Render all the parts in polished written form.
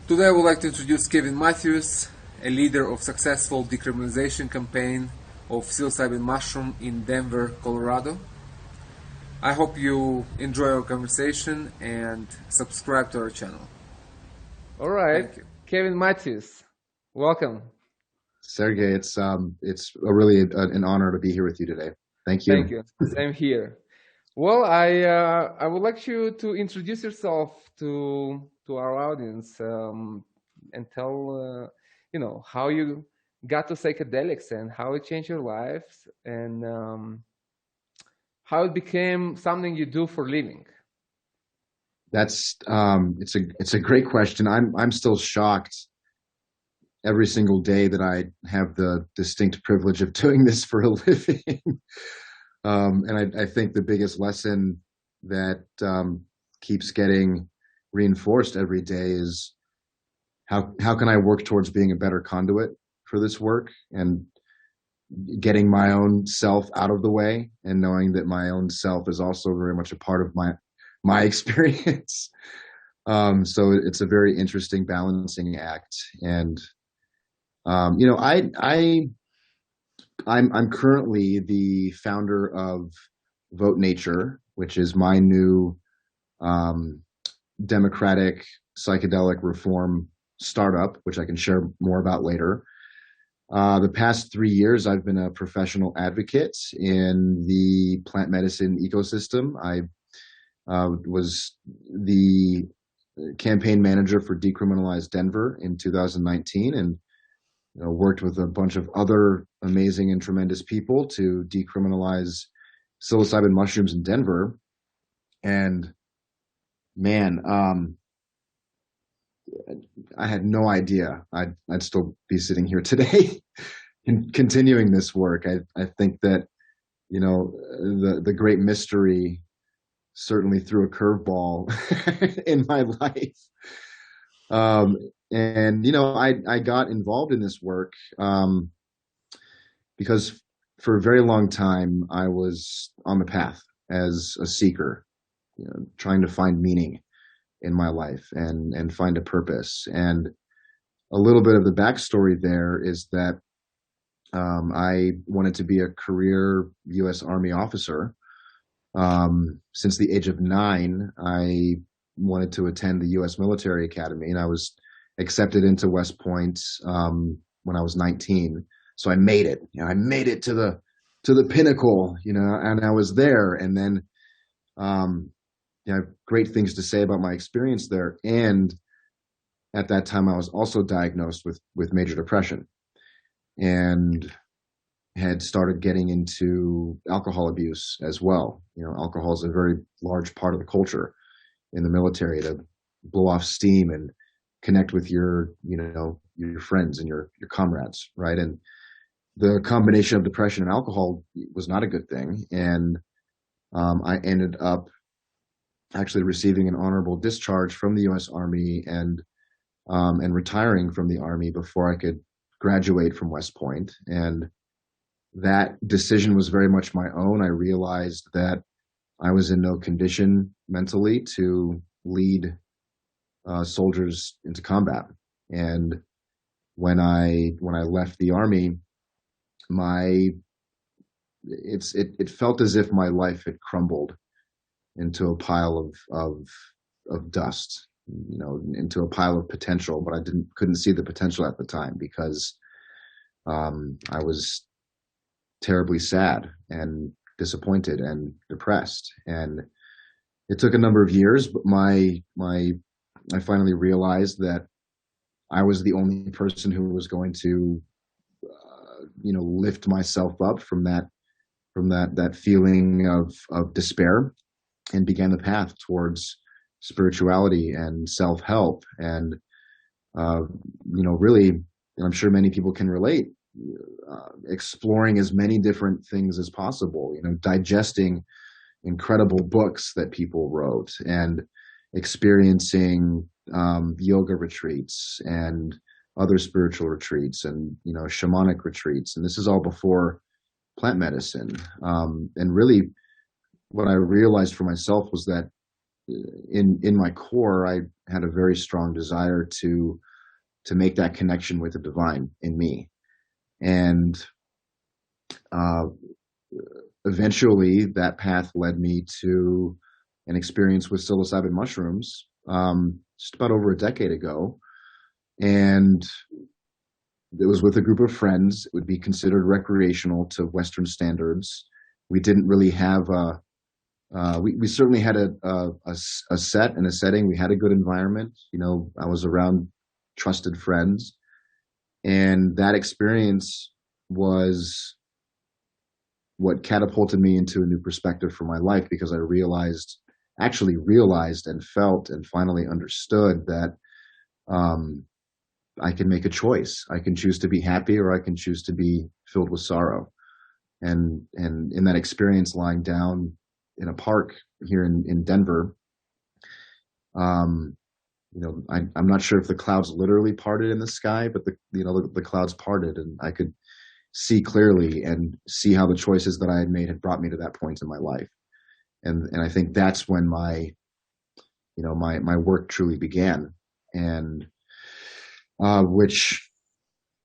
Today I would like to introduce Kevin Matthews, a leader of successful decriminalization campaign of psilocybin mushroom in Denver, Colorado. I hope you enjoy our conversation and subscribe to our channel. All right, Thank you. Kevin Matthews, welcome. Sergey, it's really an honor to be here with you today. Thank you. Thank you. Same here. Well, I would like you to introduce yourself to our audience and tell how you got to psychedelics and how it changed your lives and how it became something you do for living. That's it's a great question. I'm still shocked every single day that I have the distinct privilege of doing this for a living. And I think the biggest lesson that keeps getting reinforced every day is how can I work towards being a better conduit for this work and getting my own self out of the way and knowing that my own self is also very much a part of my experience. So it's a very interesting balancing act. And I'm currently the founder of Vote Nature, which is my new democratic psychedelic reform startup, which I can share more about later. The past 3 years, I've been a professional advocate in the plant medicine ecosystem. I was the campaign manager for Decriminalize Denver in 2019 and worked with a bunch of other amazing and tremendous people to decriminalize psilocybin mushrooms in Denver. And man, I had no idea I'd still be sitting here today and continuing this work. I think that, the great mystery certainly threw a curveball in my life. I got involved in this work because for a very long time I was on the path as a seeker, trying to find meaning in my life and find a purpose. And a little bit of the backstory there is that I wanted to be a career U.S. Army officer. Since the age of 9, I wanted to attend the U.S. Military Academy, and I was accepted into West Point when I was 19. So I made it. I made it to the pinnacle, and I was there. And then I have great things to say about my experience there. And at that time, I was also diagnosed with major depression and had started getting into alcohol abuse as well. Alcohol is a very large part of the culture in the military to blow off steam and connect with your friends and your comrades, right? And the combination of depression and alcohol was not a good thing. And I ended up actually receiving an honorable discharge from the U.S. Army and retiring from the Army before I could graduate from West Point. And that decision was very much my own. I realized that I was in no condition mentally to lead soldiers into combat. And when I left the Army, it felt as if my life had crumbled into a pile of dust, into a pile of potential, but I couldn't see the potential at the time because I was terribly sad and disappointed and depressed. And it took a number of years, but I finally realized that I was the only person who was going to, lift myself up from that feeling of despair, and began the path towards spirituality and self-help. And, really, I'm sure many people can relate, exploring as many different things as possible, digesting incredible books that people wrote and experiencing yoga retreats and other spiritual retreats and, shamanic retreats. And this is all before plant medicine. And really what I realized for myself was that in my core, I had a very strong desire to make that connection with the divine in me. And eventually that path led me to an experience with psilocybin mushrooms just about over a decade ago. And it was with a group of friends. It would be considered recreational to Western standards. We didn't really have we certainly had a set and a setting. We had a good environment. I was around trusted friends. And that experience was what catapulted me into a new perspective for my life, because I actually realized and felt and finally understood that I can make a choice. I can choose to be happy, or I can choose to be filled with sorrow. And in that experience, lying down in a park here in Denver, I'm not sure if the clouds literally parted in the sky, but the clouds parted, and I could see clearly and see how the choices that I had made had brought me to that point in my life. And I think that's when my work truly began, and which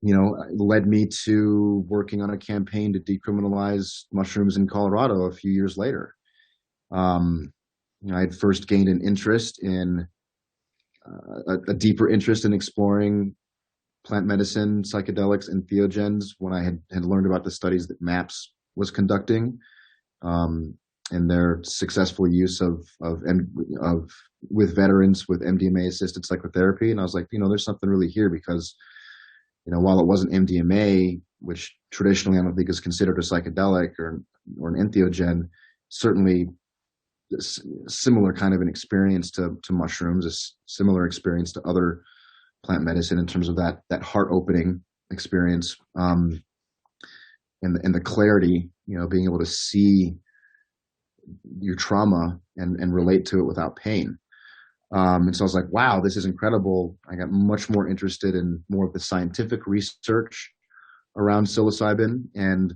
led me to working on a campaign to decriminalize mushrooms in Colorado a few years later. I had first gained an interest in a deeper interest in exploring plant medicine, psychedelics, and theogens when I had learned about the studies that MAPS was conducting, and their successful use of with veterans with MDMA assisted psychotherapy. And I was like, there's something really here, because while it wasn't MDMA, which traditionally I don't think is considered a psychedelic or an entheogen, certainly similar kind of an experience to mushrooms, a similar experience to other plant medicine in terms of that heart opening experience, and the clarity, being able to see your trauma and relate to it without pain. And so I was like, wow, this is incredible. I got much more interested in more of the scientific research around psilocybin. And,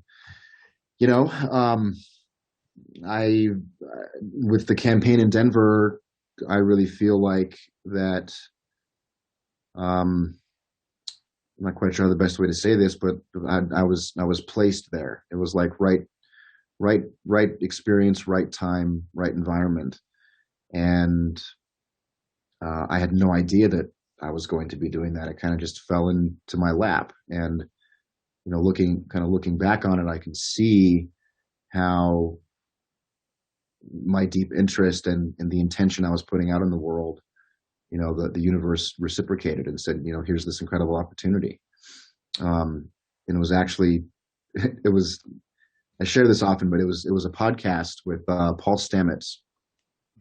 with the campaign in Denver, I really feel like that, I'm not quite sure the best way to say this, but I was placed there. It was like right experience, right time, right environment. And I had no idea that I was going to be doing that. It kind of just fell into my lap. And looking back on it, I can see how my deep interest and the intention I was putting out in the world, the universe reciprocated and said, here's this incredible opportunity. And it was actually, I share this often, but it was a podcast with Paul Stamets,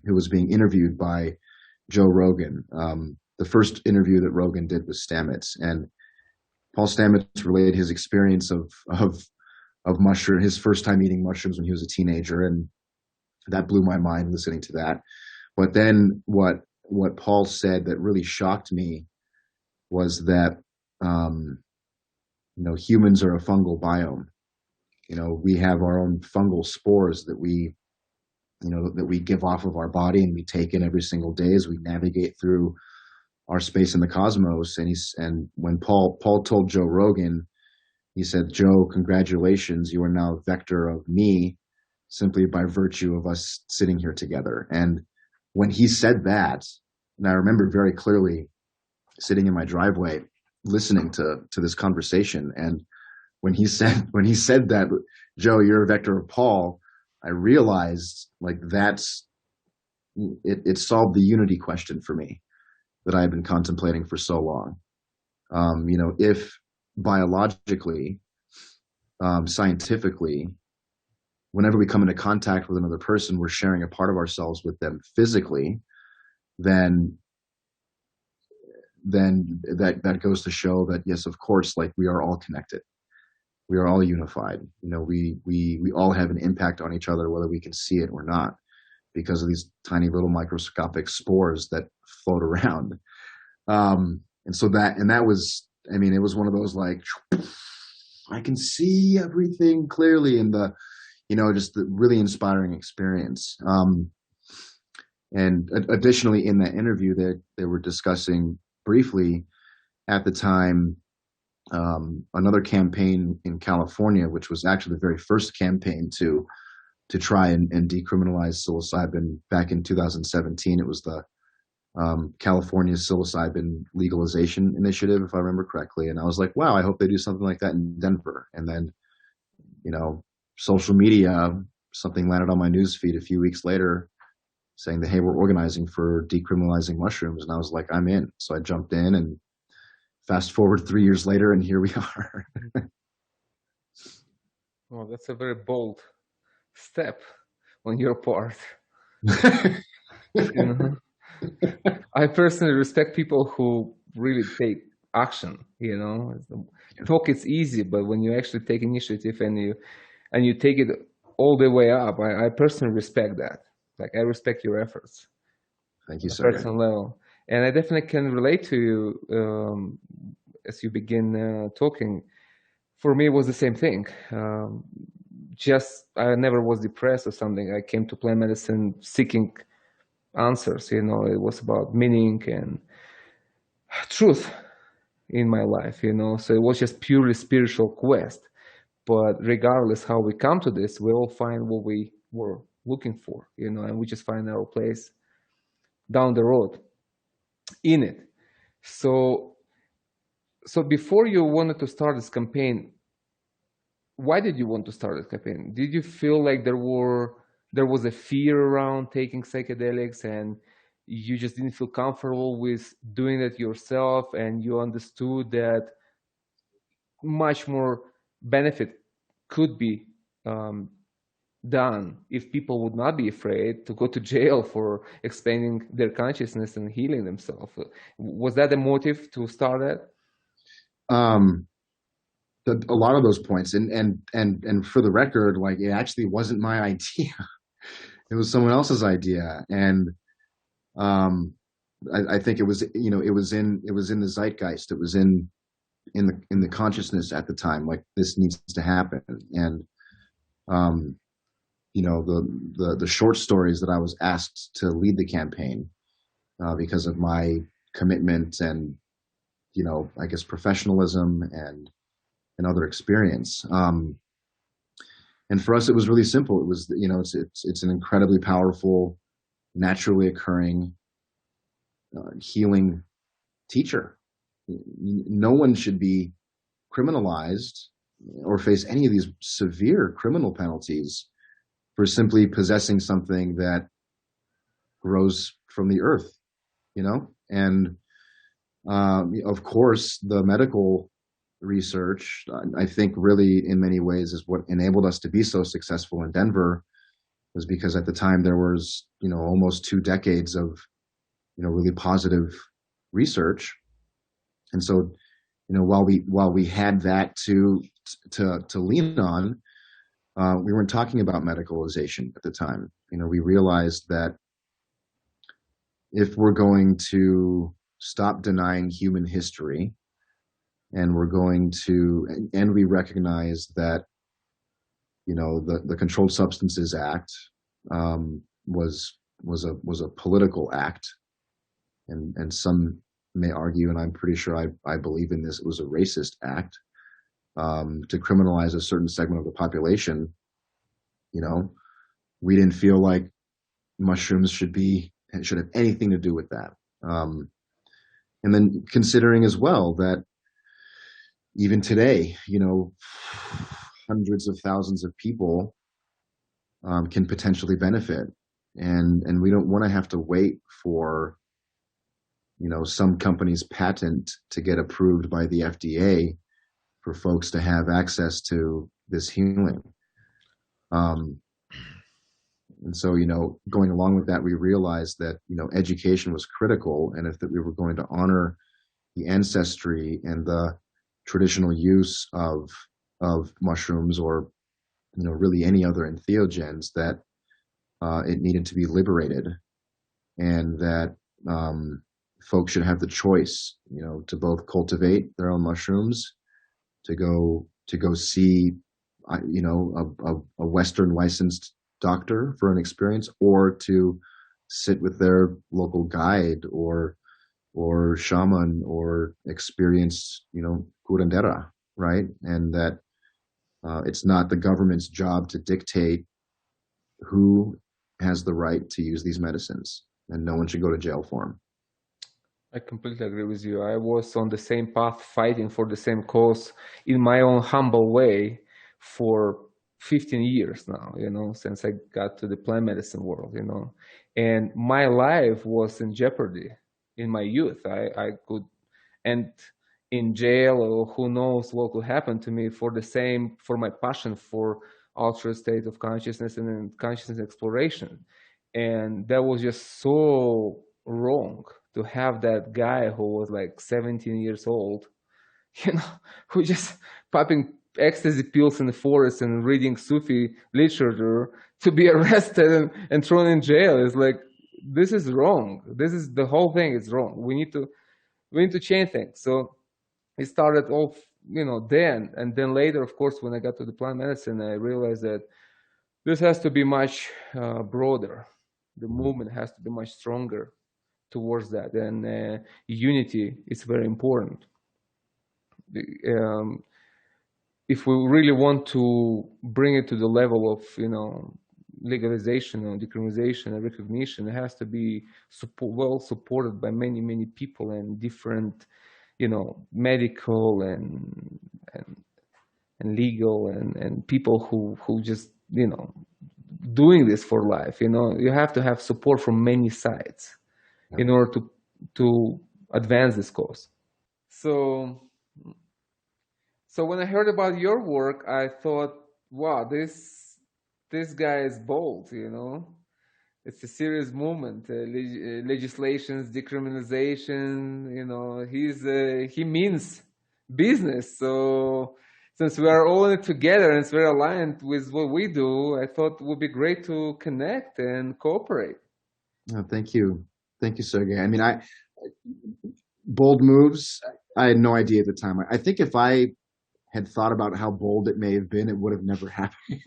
who was being interviewed by Joe Rogan. The first interview that Rogan did was Stamets, and Paul Stamets relayed his experience of mushroom, his first time eating mushrooms when he was a teenager, and that blew my mind listening to that. But then what Paul said that really shocked me was that humans are a fungal biome. We have our own fungal spores that we give off of our body and we take in every single day as we navigate through our space in the cosmos. And when Paul told Joe Rogan, he said, "Joe, congratulations, you are now a vector of me simply by virtue of us sitting here together." And when he said that, and I remember very clearly sitting in my driveway listening to this conversation, and when he said that, "Joe, you're a vector of Paul," I realized it solved the unity question for me that I had been contemplating for so long. If biologically, scientifically, whenever we come into contact with another person, we're sharing a part of ourselves with them physically, then that goes to show that, yes, of course, we are all connected. We are all unified. We all have an impact on each other, whether we can see it or not, because of these tiny little microscopic spores that float around. And so that was, it was one of those I can see everything clearly, in just the really inspiring experience. And additionally, in that interview, they were discussing briefly at the time another campaign in California, which was actually the very first campaign to try and decriminalize psilocybin back in 2017. It was the California Psilocybin Legalization Initiative, if I remember correctly. And I was like, wow, I hope they do something like that in Denver. And then, you know, social media, something landed on my news feed a few weeks later saying that, hey, we're organizing for decriminalizing mushrooms. And I was like, I'm in. So I jumped in, and fast forward 3 years later, and here we are. Well, that's a very bold step on your part. You know? I personally respect people who really take action. You know, talk is easy, but when you actually take initiative and you take it all the way up, I personally respect that. Like, I respect your efforts. Thank you, On a sir. personal level, and I definitely can relate to you as you begin talking. For me, it was the same thing. Just I never was depressed or something. I came to plant medicine seeking answers. You know, it was about meaning and truth in my life. You know, so it was just purely spiritual quest. But regardless how we come to this, we all find what we were looking for. You know, and we just find our place down the road in it. So, so before you wanted to start this campaign, why did you want to start this campaign? Did you feel like there was a fear around taking psychedelics, and you just didn't feel comfortable with doing it yourself, and you understood that much more benefit could be um, done if people would not be afraid to go to jail for expanding their consciousness and healing themselves? Was that the motive to start that? A lot of those points, and for the record, like, it actually wasn't my idea. It was someone else's idea, and I think it was, you know, it was in the zeitgeist. It was in the consciousness at the time. Like, this needs to happen, and you know, the short stories that I was asked to lead the campaign because of my commitment and, you know, I guess professionalism and other experience. And for us, it was really simple. It was, you know, it's an incredibly powerful, naturally occurring healing teacher. No one should be criminalized or face any of these severe criminal penalties for simply possessing something that grows from the earth, you know? And of course, the medical research, I think, really in many ways is what enabled us to be so successful in Denver, was because at the time there was, you know, almost 2 decades of, you know, really positive research. And so, you know, while we had that to lean on, we weren't talking about medicalization at the time. You know, we realized that if we're going to stop denying human history, and we're going to, and we recognize that, you know, the Controlled Substances Act was a political act, and some may argue, and I'm pretty sure I believe in this, it was a racist act to criminalize a certain segment of the population. You know, we didn't feel like mushrooms should have anything to do with that. And then considering as well that even today, you know, hundreds of thousands of people can potentially benefit, and we don't want to have to wait for, you know, some company's patent to get approved by the FDA for folks to have access to this healing. And so, you know, going along with that, we realized that, you know, education was critical, and if that we were going to honor the ancestry and the traditional use of mushrooms, or, you know, really any other entheogens, that it needed to be liberated, and that folks should have the choice, you know, to both cultivate their own mushrooms, to go see, you know, a Western licensed doctor for an experience, or to sit with their local guide or shaman or experience, curandera, right? And that it's not the government's job to dictate who has the right to use these medicines, and no one should go to jail for them. I completely agree with you. I was on the same path, fighting for the same cause in my own humble way for 15 years now, since I got to the plant medicine world, and my life was in jeopardy in my youth. I could end in jail, or who knows what could happen to me for my passion for altered state of consciousness and then consciousness exploration. And that was just so wrong to have that guy who was like 17 years old, who just popping ecstasy pills in the forest and reading Sufi literature, to be arrested and thrown in jail. Is like, this is wrong. The whole thing is wrong. We need to change things. So it started off, then, and then later, of course, when I got to the plant medicine, I realized that this has to be much broader. The movement has to be much stronger towards that, and unity is very important. If we really want to bring it to the level of legalization and decriminalization and recognition, it has to be well supported by many people and different medical and legal and people who just doing this for life. You have to have support from many sides in order to advance this cause. So when I heard about your work, I thought, wow, this guy is bold. It's a serious movement. Legislations, decriminalization. He means business. So since we are all in it together and it's very aligned with what we do, I thought it would be great to connect and cooperate. Oh, thank you, Sergey. I mean, bold moves. I had no idea at the time. I think if I had thought about how bold it may have been, it would have never happened.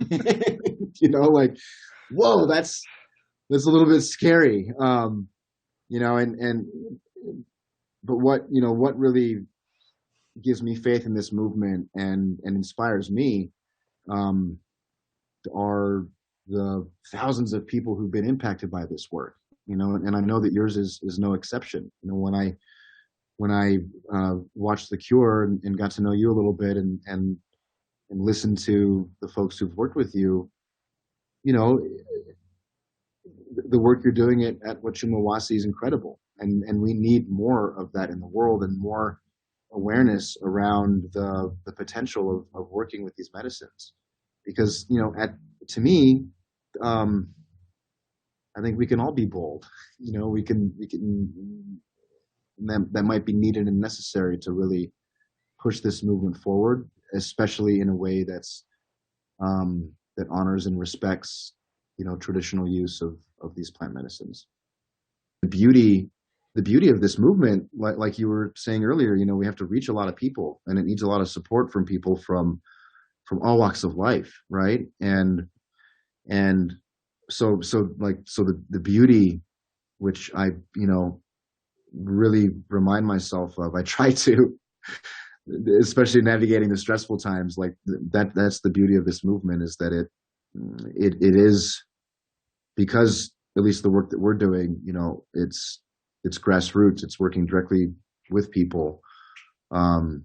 Like, whoa, that's a little bit scary. But what really gives me faith in this movement and inspires me are the thousands of people who've been impacted by this work, and I know that yours is no exception. When I watched The Cure and got to know you a little bit and listened to the folks who've worked with you, the work you're doing at Wachumawasi is incredible. And we need more of that in the world and more awareness around the potential of working with these medicines. Because, to me, I think we can all be bold. We can that might be needed and necessary to really push this movement forward, especially in a way that's that honors and respects traditional use of these plant medicines. The beauty of this movement, like you were saying earlier, we have to reach a lot of people, and it needs a lot of support from people from all walks of life, right? And so the beauty, which I really remind myself of, I try to, especially navigating the stressful times, like that's the beauty of this movement, is that it is, because at least the work that we're doing, it's grassroots, it's working directly with people. The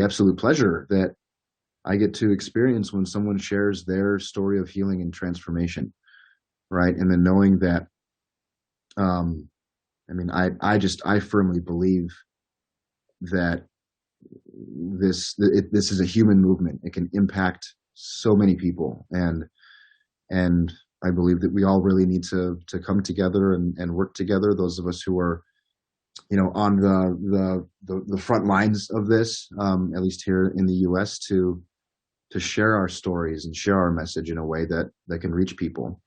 absolute pleasure that I get to experience when someone shares their story of healing and transformation, right? And then knowing that, I firmly believe that this is a human movement. It can impact so many people, and I believe that we all really need to come together and work together. Those of us who are, on the front lines of this, at least here in the U.S., to share our stories and share our message in a way that can reach people.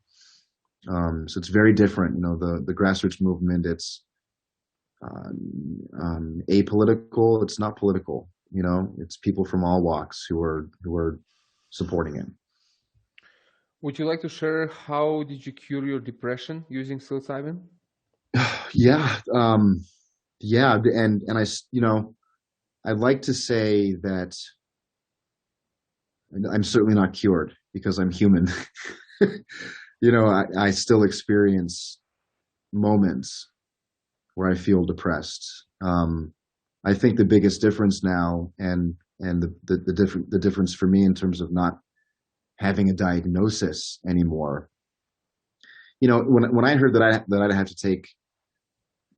So it's very different. The grassroots movement, it's apolitical. It's not political. It's people from all walks who are supporting it. Would you like to share how did you cure your depression using psilocybin? Yeah, yeah, and I'd like to say that I'm certainly not cured because I'm human. I still experience moments where I feel depressed. I think the biggest difference now, and the difference for me in terms of not having a diagnosis anymore. When I heard that I'd have to take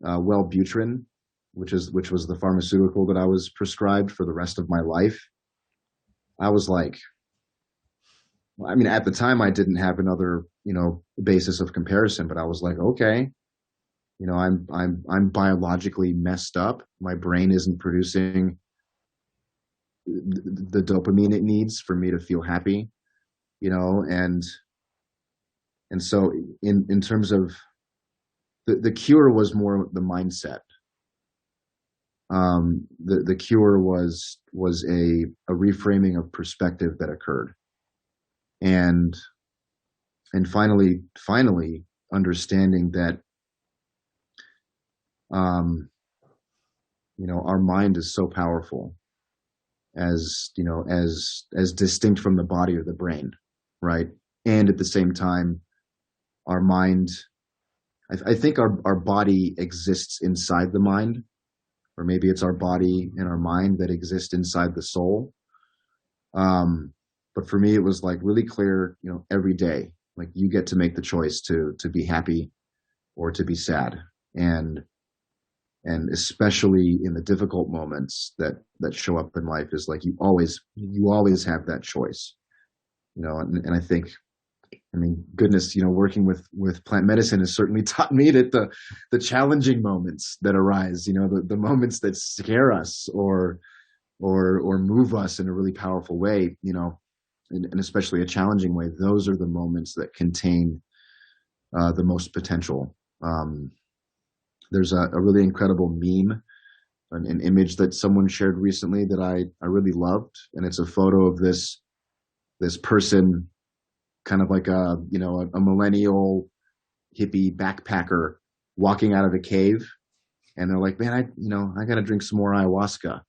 Wellbutrin, which was the pharmaceutical that I was prescribed for the rest of my life, I was like, I mean, at the time I didn't have another basis of comparison, but I was like, okay, I'm biologically messed up. My brain isn't producing the dopamine it needs for me to feel happy, and so in terms of the cure was more the mindset. The cure was a reframing of perspective that occurred, and finally understanding that our mind is so powerful, as distinct from the body or the brain, right? And at the same time, our mind, I think our body exists inside the mind, or maybe it's our body and our mind that exist inside the soul. But for me, it was like really clear, every day, like you get to make the choice to be happy or to be sad. And especially in the difficult moments that show up in life, is like you always have that choice, and I think, I mean, goodness, working with plant medicine has certainly taught me that the challenging moments that arise, the moments that scare us or move us in a really powerful way, and especially a challenging way, those are the moments that contain the most potential. There's a really incredible meme, an image that someone shared recently that I really loved, and it's a photo of this person, kind of like a millennial hippie backpacker walking out of a cave, and they're like, man, I got to drink some more ayahuasca.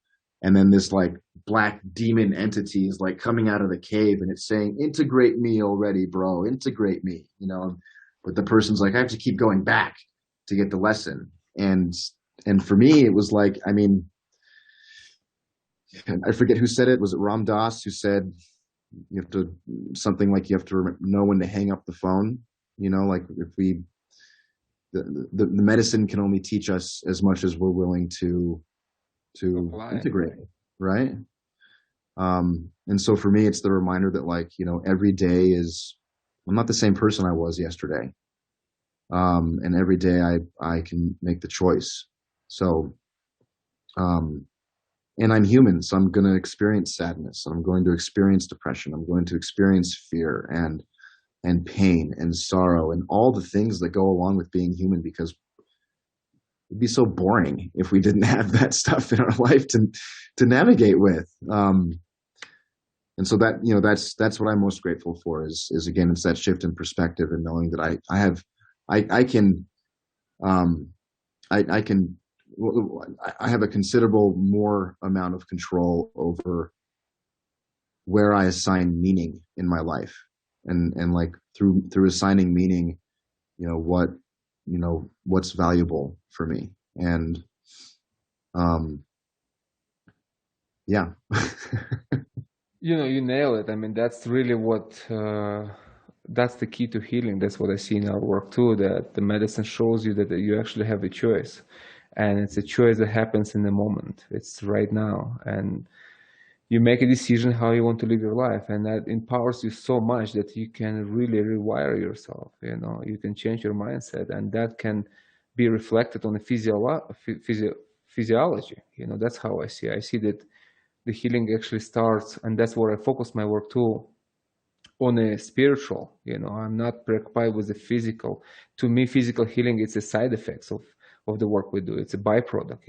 And then this like black demon entity is like coming out of the cave, and it's saying, integrate me already, bro, integrate me, but the person's like, I have to keep going back to get the lesson. And for me, it was like, I mean, I forget who said it. Was it Ram Dass who said, you have to, something like, you have to know when to hang up the phone, like if the medicine can only teach us as much as we're willing to Apply. integrate, right? And so for me, it's the reminder that, like, every day is, I'm not the same person I was yesterday. And every day I can make the choice. So, and I'm human, so I'm going to experience sadness. I'm going to experience depression. I'm going to experience fear and pain and sorrow and all the things that go along with being human, because it'd be so boring if we didn't have that stuff in our life to navigate with. And so that, that's what I'm most grateful for is again, it's that shift in perspective and knowing that I have a considerable more amount of control over where I assign meaning in my life, and like through assigning meaning, what's valuable for me. And yeah. You nail it. I mean, that's really that's the key to healing. That's what I see in our work too, that the medicine shows you that you actually have a choice, and it's a choice that happens in the moment. It's right now, and you make a decision how you want to live your life, and that empowers you so much that you can really rewire yourself. You can change your mindset, and that can be reflected on the physiology. That's how I see it. I see that the healing actually starts, and that's where I focus my work too, on a spiritual. I'm not preoccupied with the physical. To me, physical healing, it's a side effects of the work we do. It's a byproduct.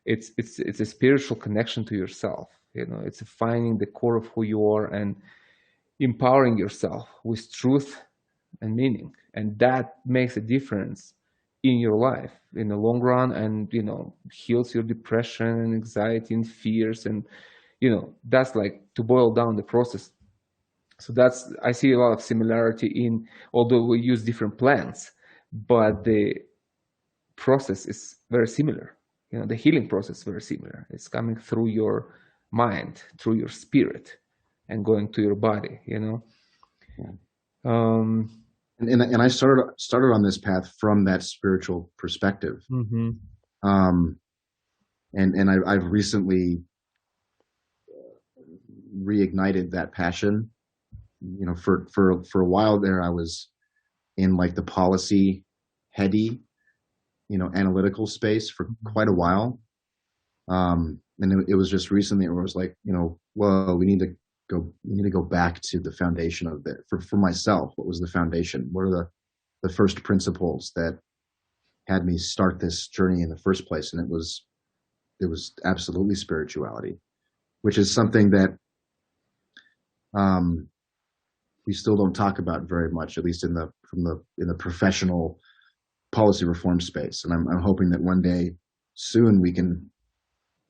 It's a spiritual connection to yourself. It's finding the core of who you are, and empowering yourself with truth and meaning, and that makes a difference in your life in the long run, and heals your depression and anxiety and fears, and that's like to boil down the process. So that's, I see a lot of similarity in, although we use different plants, but the process is very similar. The healing process is very similar. It's coming through your mind, through your spirit, and going to your body. Um, And I started on this path from that spiritual perspective. mhm. Um, and I've recently reignited that passion. For a while there, I was in like the policy heady, analytical space for quite a while. And it was just recently where it was like, well, we need to go back to the foundation of it for myself. What was the foundation? What are the first principles that had me start this journey in the first place? And it was absolutely spirituality, which is something that we still don't talk about very much, at least in the professional policy reform space. And I'm hoping that one day soon we can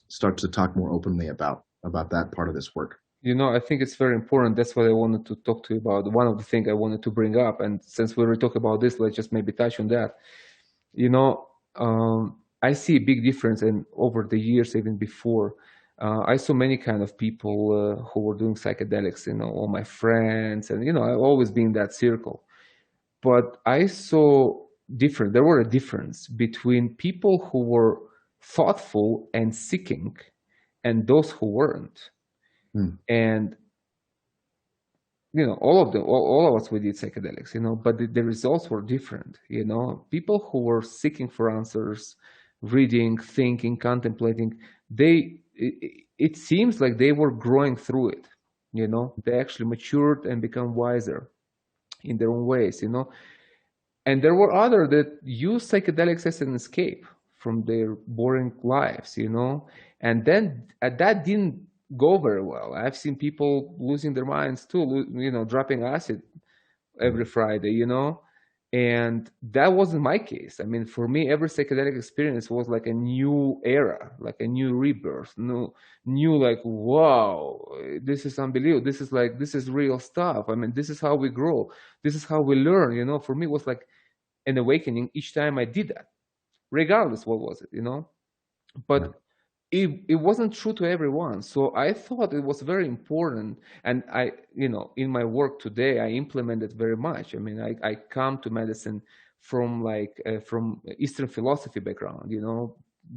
start to talk more openly about that part of this work. I think it's very important. That's what I wanted to talk to you about. One of the things I wanted to bring up, and since we were talking about this, let's just maybe touch on that. I see a big difference, and over the years, even before, I saw many kind of people who were doing psychedelics. All my friends, and I've always been in that circle. But I saw different. There were a difference between people who were thoughtful and seeking, and those who weren't. And all of them, all of us, we did psychedelics, but the results were different. People who were seeking for answers, reading, thinking, contemplating, it seems like they were growing through it. They actually matured and become wiser in their own ways. And there were others that used psychedelics as an escape from their boring lives. And then that didn't go very well. I've seen people losing their minds too, dropping acid every Friday, and that wasn't my case. I mean, for me, every psychedelic experience was like a new era, like a new rebirth, new like, wow, this is unbelievable. This is real stuff. I mean, this is how we grow. This is how we learn. For me, it was like an awakening each time I did that, regardless what was it, But it wasn't true to everyone. So I thought it was very important. And I, in my work today, I implement it very much. I mean, I come to medicine from from Eastern philosophy background,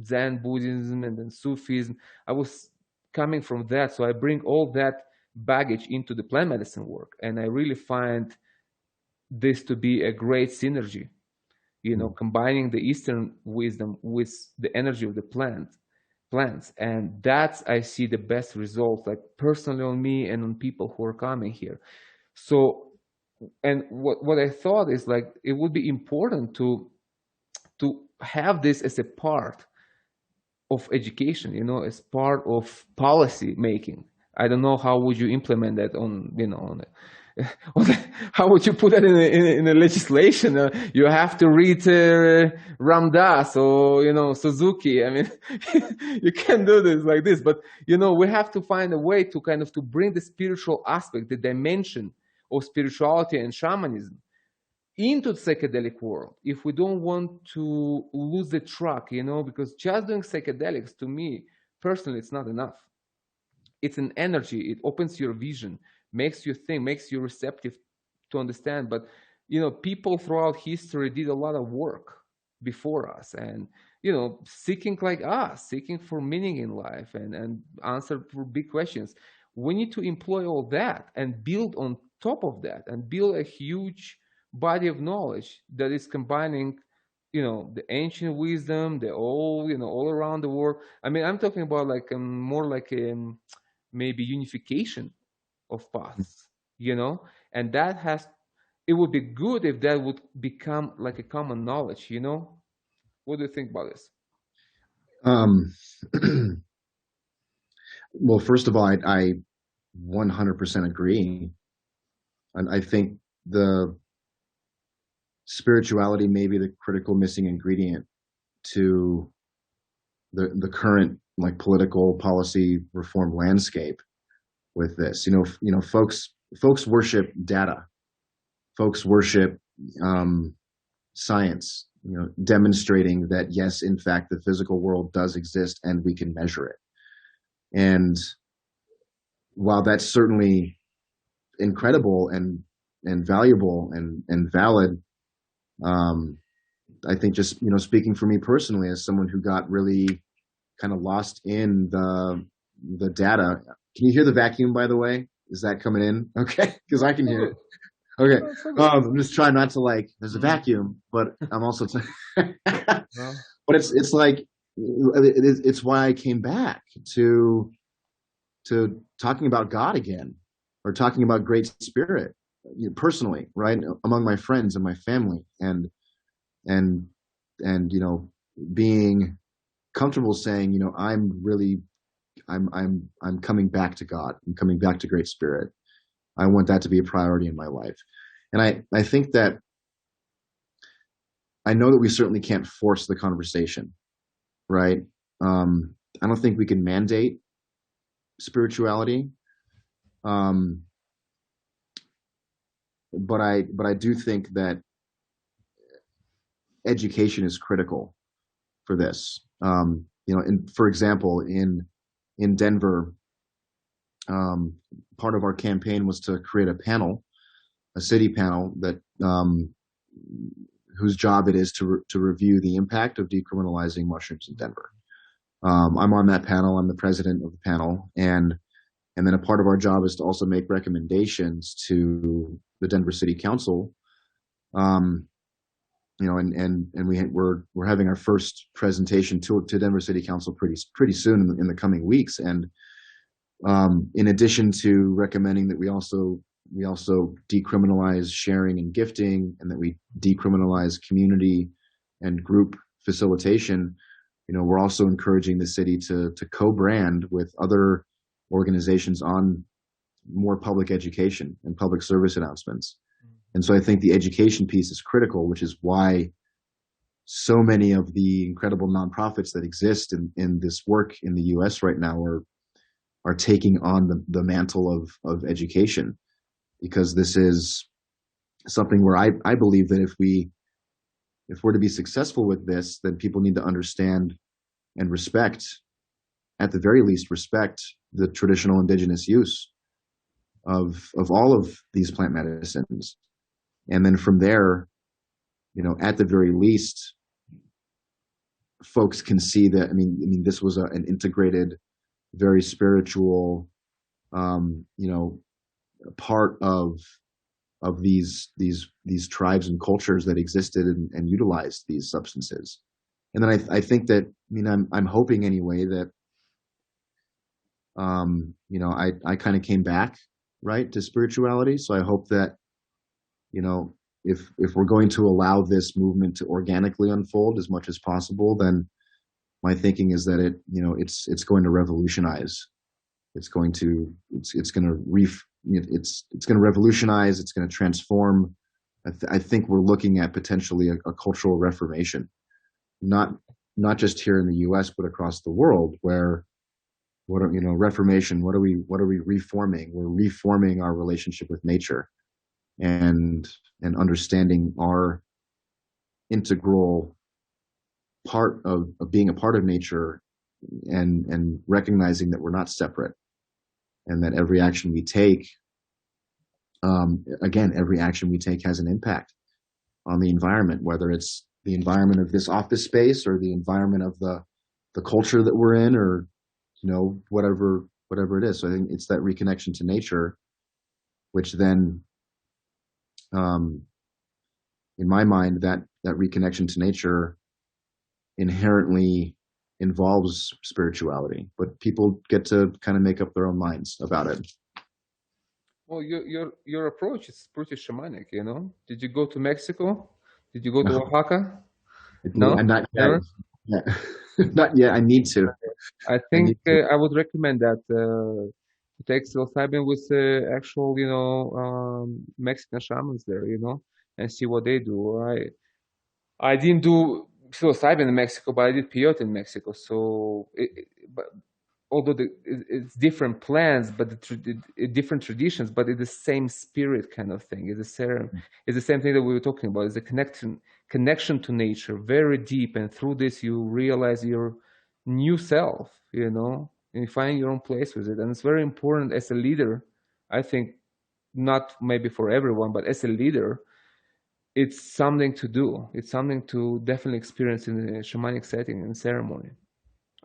Zen Buddhism and then Sufism. I was coming from that. So I bring all that baggage into the plant medicine work. And I really find this to be a great synergy, combining the Eastern wisdom with the energy of the plants, and that's, I see the best results, like personally on me and on people who are coming here. So, and what I thought is like it would be important to have this as a part of education, as part of policy making. I don't know how would you implement that how would you put that in a legislation? You have to read Ram Dass or Suzuki. I mean, you can't do this like this. But we have to find a way to kind of to bring the spiritual aspect, the dimension of spirituality and shamanism into the psychedelic world. If we don't want to lose the track, because just doing psychedelics, to me personally, it's not enough. It's an energy. It opens your vision, makes you think, makes you receptive to understand. But people throughout history did a lot of work before us, and seeking like us, seeking for meaning in life and answer for big questions. We need to employ all that and build on top of that, and build a huge body of knowledge that is combining the ancient wisdom, the all around the world. I mean, I'm talking about like more like maybe unification of paths, and that it would be good if that would become like a common knowledge. What do you think about this? Well, first of all, I 100% agree. And I think the spirituality may be the critical missing ingredient to the current like political policy reform landscape with this. Folks worship data. Folks worship science, demonstrating that yes, in fact, the physical world does exist and we can measure it. And while that's certainly incredible and valuable and valid, I think just speaking for me personally, as someone who got really kind of lost in the data. Can you hear the vacuum, by the way? Is that coming in? Okay, because I can hear it. Okay, I'm just trying not to there's a vacuum, but I'm also but it's like it's why I came back to talking about God again, or talking about Great Spirit, personally, right, among my friends and my family, and being comfortable saying, I'm coming back to God. I'm coming back to Great Spirit. I want that to be a priority in my life. And I think that I know that we certainly can't force the conversation, right? I don't think we can mandate spirituality. But I do think that education is critical for this. For example, in Denver, part of our campaign was to create a city panel that whose job it is to review the impact of decriminalizing mushrooms in Denver. I'm on that panel. I'm the president of the panel, and then a part of our job is to also make recommendations to the Denver City Council. We're having our first presentation to Denver City Council pretty soon in the coming weeks. And in addition to recommending that we also decriminalize sharing and gifting, and that we decriminalize community and group facilitation, we're also encouraging the city to co-brand with other organizations on more public education and public service announcements. And so I think the education piece is critical, which is why so many of the incredible nonprofits that exist in this work in the US right now are taking on the mantle of education, because this is something where I believe that if we're to be successful with this, then people need to understand and respect, at the very least, respect the traditional indigenous use of all of these plant medicines. And then from there, at the very least, folks can see that, this was an integrated, very spiritual, part of these tribes and cultures that existed and utilized these substances. And then I think that, I'm hoping anyway that, I kind of came back, right, to spirituality. So I hope that, if we're going to allow this movement to organically unfold as much as possible, then my thinking is that it's going to revolutionize. It's going to revolutionize. It's going to transform. I think we're looking at potentially a cultural reformation, not just here in the U.S. but across the world. Where reformation? What are we reforming? We're reforming our relationship with nature, and understanding our integral part of being a part of nature, and recognizing that we're not separate, and that every action we take, every action we take has an impact on the environment, whether it's the environment of this office space or the environment of the culture that we're in, or whatever it is. So I think it's that reconnection to nature, which then, in my mind, that reconnection to nature inherently involves spirituality, but people get to kind of make up their own minds about it. Well, your approach is pretty shamanic, Did you go to Mexico? Did you go to Oaxaca? No, not yet. Yeah. Not yet. I need to. I think I would recommend that to take psilocybin with actual, Mexican shamans there, and see what they do. I didn't do psilocybin in Mexico, but I did peyote in Mexico. So, but although it's different plants, but different traditions, but it's the same spirit kind of thing. It's the same thing that we were talking about. It's a connection to nature, very deep, and through this you realize your new self, and you find your own place with it. And it's very important as a leader. I think not maybe for everyone, but as a leader, it's something to do. It's something to definitely experience in a shamanic setting and ceremony,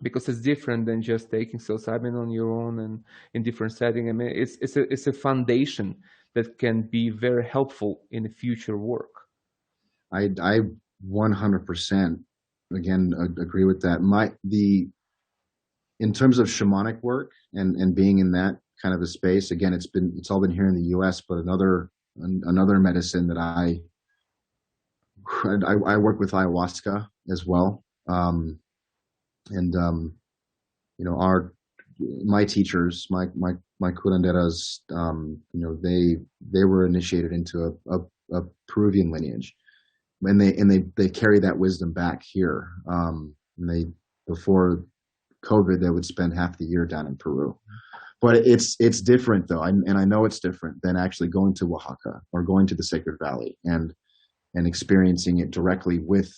because it's different than just taking psilocybin on your own and in different setting. I mean, it's a foundation that can be very helpful in the future work. I 100% again agree with that. In terms of shamanic work and being in that kind of a space, again, it's all been here in the U.S., but another medicine that I work with ayahuasca as well. My teachers, my curanderas, they were initiated into a Peruvian lineage, and they carry that wisdom back here. And before COVID, they would spend half the year down in Peru. But it's different though, and I know it's different than actually going to Oaxaca or going to the Sacred Valley and experiencing it directly with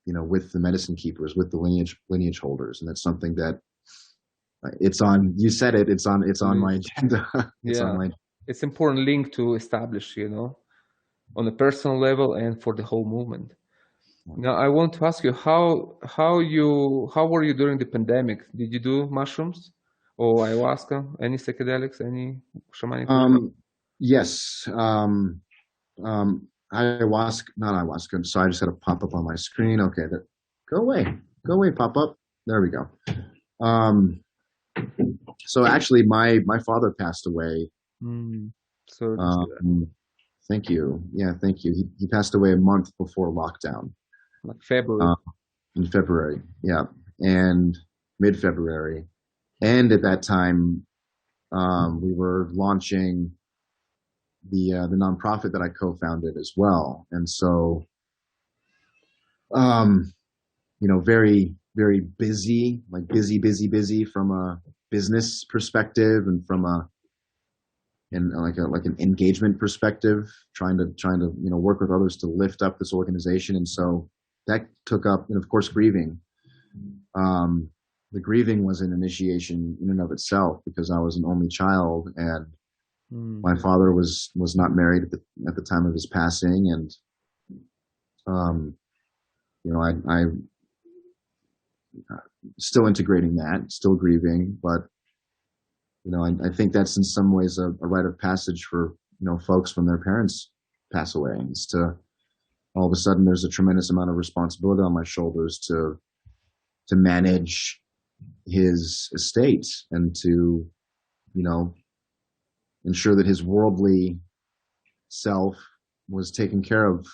the medicine keepers, with the lineage holders. And that's something that you said it, it's on my agenda. It's important link to establish, on a personal level and for the whole movement. Now, I want to ask you how were you during the pandemic? Did you do mushrooms or ayahuasca, any psychedelics, any shamanic? Yes. Ayahuasca, not ayahuasca. So I just had a pop up on my screen. Okay, go away, pop up. There we go. So actually, my father passed away. Thank you. Yeah, thank you. He passed away a month before lockdown. Like February. In February, yeah, and mid-February, and at that time, we were launching the nonprofit that I co-founded as well, and so, very, very busy, like busy from a business perspective and from like an engagement perspective, trying to work with others to lift up this organization, and so that took up, and of course, grieving. The grieving was an initiation in and of itself, because I was an only child, and my father was not married at the time of his passing, and I still integrating that, still grieving, but I think that's in some ways a rite of passage for folks when their parents pass away. It's to all of a sudden there's a tremendous amount of responsibility on my shoulders to manage his estate and to ensure that his worldly self was taken care of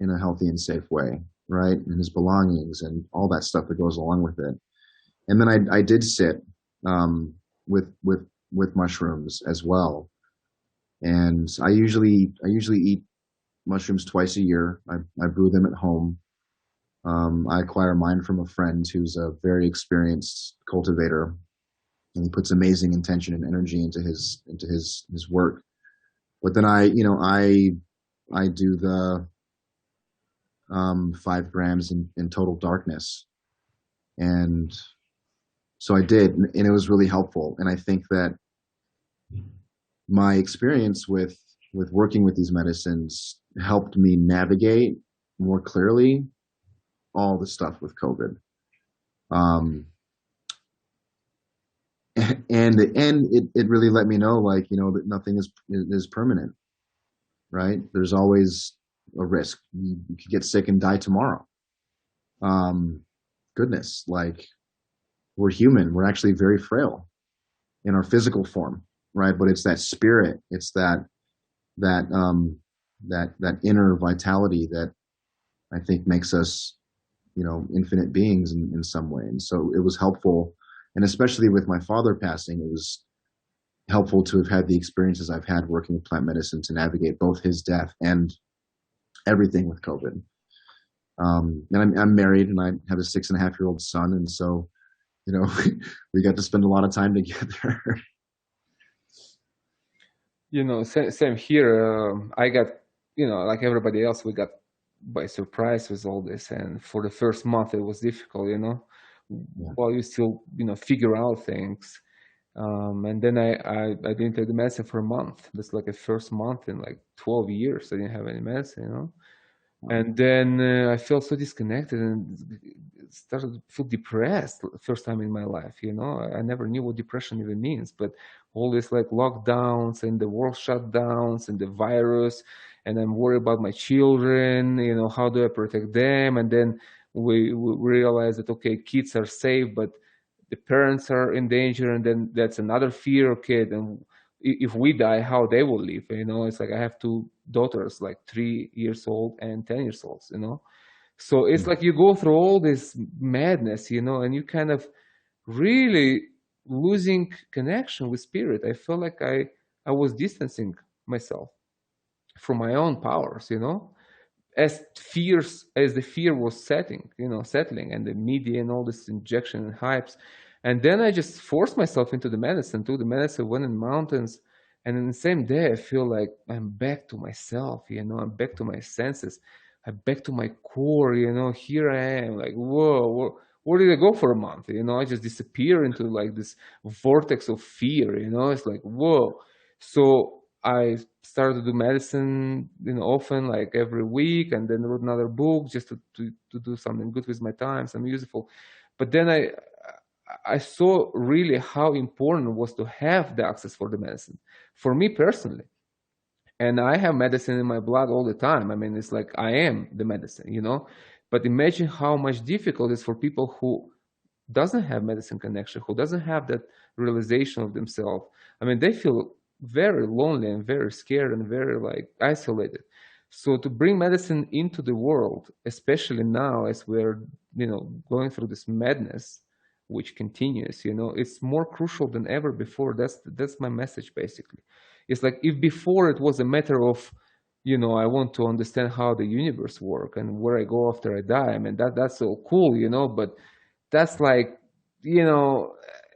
in a healthy and safe way, right? And his belongings and all that stuff that goes along with it. And then I did sit with mushrooms as well. And I usually eat mushrooms twice a year. I brew them at home. I acquire mine from a friend who's a very experienced cultivator, and he puts amazing intention and energy into his work. But then I do the 5 grams in total darkness, and so I did, and it was really helpful. And I think that my experience with working with these medicines helped me navigate more clearly all the stuff with COVID. And it really let me know, that nothing is permanent, right? There's always a risk. You could get sick and die tomorrow. Goodness, we're human. We're actually very frail in our physical form, right? But it's that spirit. It's that inner vitality that I think makes us, infinite beings in some way. And so it was helpful. And especially with my father passing, helpful to have had the experiences I've had working with plant medicine to navigate both his death and everything with COVID. And I'm married and I have a 6.5-year-old son. And so, you know, we got to spend a lot of time together. You know, same here. I got, you know, like everybody else, we got by surprise with all this. And for the first month, it was difficult, you know, Yeah. while you still, you know, figure out things. And then I didn't take the medicine for a month. That's like the first month in like 12 years. I didn't have any medicine, you know. And then I felt so disconnected and started to feel depressed first time in my life, you know. I never knew what depression even means, but all these like lockdowns and the world shutdowns and the virus, and I'm worried about my children, you know, how do I protect them? And then we realize that, okay, kids are safe, but the parents are in danger, and then that's another fear. Okay, then if we die, how they will live, you know. It's like I have two daughters, like 3 years old and 10 years old, you know. So it's like you go through all this madness, you know, and you kind of really losing connection with spirit. I felt like I was distancing myself from my own powers, you know, as the fear was settling, and the media and all this injection and hypes. And then I just forced myself into the medicine, took the medicine, went in mountains, and in the same day I feel like I'm back to myself, you know, I'm back to my senses, I'm back to my core, you know. Here I am, like, whoa, where did I go for a month? You know, I just disappear into like this vortex of fear, you know. It's like, whoa. So I started to do medicine, you know, often, like every week, and then wrote another book just to do something good with my time, something useful. But then I saw really how important it was to have the access for the medicine for me personally. And I have medicine in my blood all the time. I mean, it's like I am the medicine, you know. But imagine how much difficult it is for people who doesn't have medicine connection, who doesn't have that realization of themselves. I mean, they feel very lonely and very scared and very like isolated. So to bring medicine into the world, especially now as we're, you know, going through this madness, which continues, you know, it's more crucial than ever before. That's my message basically. It's like if before it was a matter of, you know, I want to understand how the universe work and where I go after I die. I mean, that's so cool, you know, but that's like, you know,